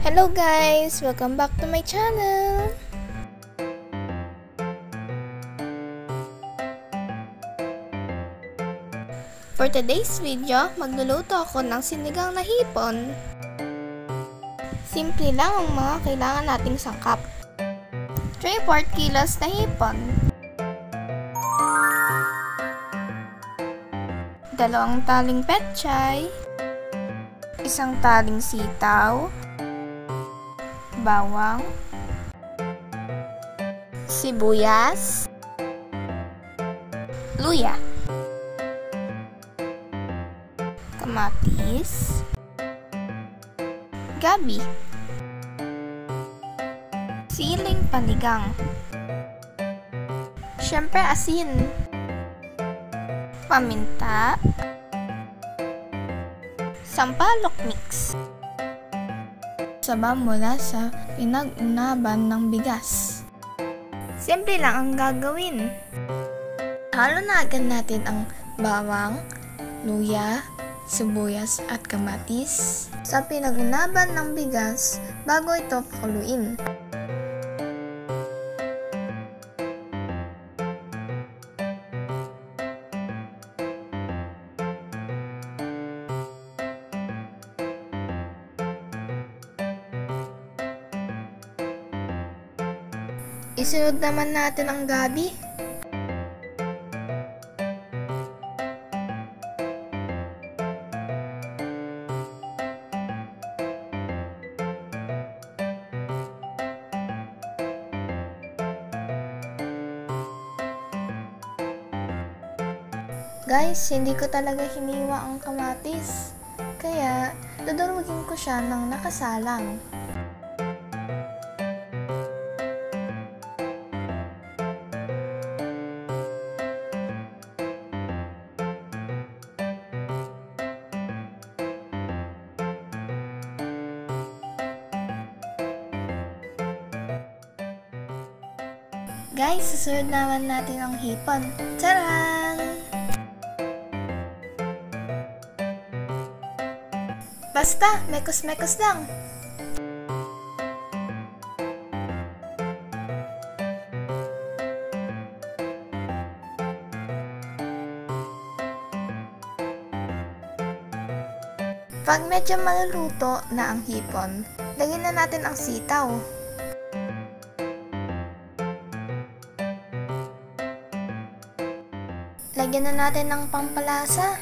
Hello guys! Welcome back to my channel! For today's video, magluluto ako ng sinigang na hipon. Simple lang ang mga kailangan nating sangkap. 3/4 kilos na hipon. 2 taling petchay. 1 taling sitaw. Bawang, sibuyas, luya, kamatis, gabi, siling panigang, syempre asin, paminta, sampalok mix. Sabaw mula sa pinag-unaban ng bigas. Simple lang ang gagawin. Halo na agad natin ang bawang, luya, sibuyas at kamatis sa pinag-unaban ng bigas bago ito pakuluin. Isunod naman natin ang gabi. Guys, hindi ko talaga hiniwa ang kamatis. Kaya, dudurugin ko siya ng nakasalang. Guys, susunod naman natin ang hipon. Tcharan! Basta, mekos-mekos lang. Pag medyo maluluto na ang hipon, lagyan na natin ang sitaw. Lagyan na natin ng pampalasa,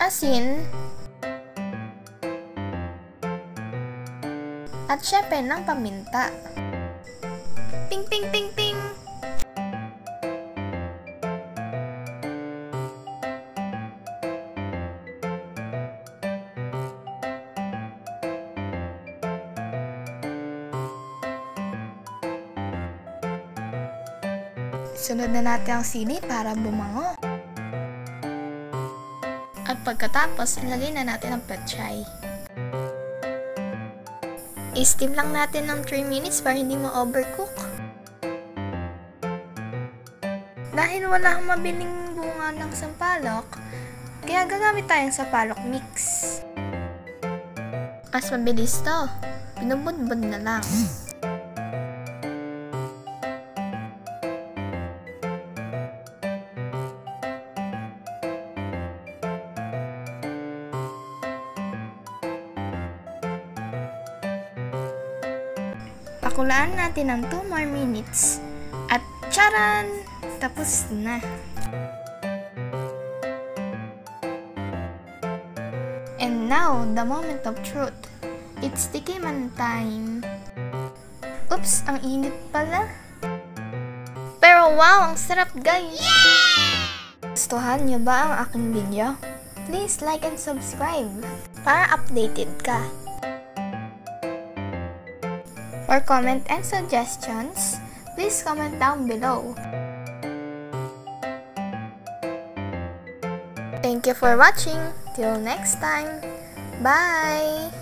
asin, at syempre ng paminta. Ping ping ping ping! Sunod na natin ang sili para bumango. At pagkatapos, ilagay na natin ang petchay. I-steam lang natin ng 3 minutes para hindi ma-overcook. Dahil wala akong mabiling bunga ng sampalok, kaya gagamit tayong sampalok mix. Mas mabilis to, binubudbud na lang. Pakulaan natin ng 2 more minutes. At charan! Tapos na. And now, the moment of truth. It's tikiman time. Oops, ang init pala. Pero wow, ang sarap guys! Yeah! Gustuhan niyo ba ang aking video? Please like and subscribe para updated ka. For comment and suggestions, please comment down below. Thank you for watching. Till next time. Bye!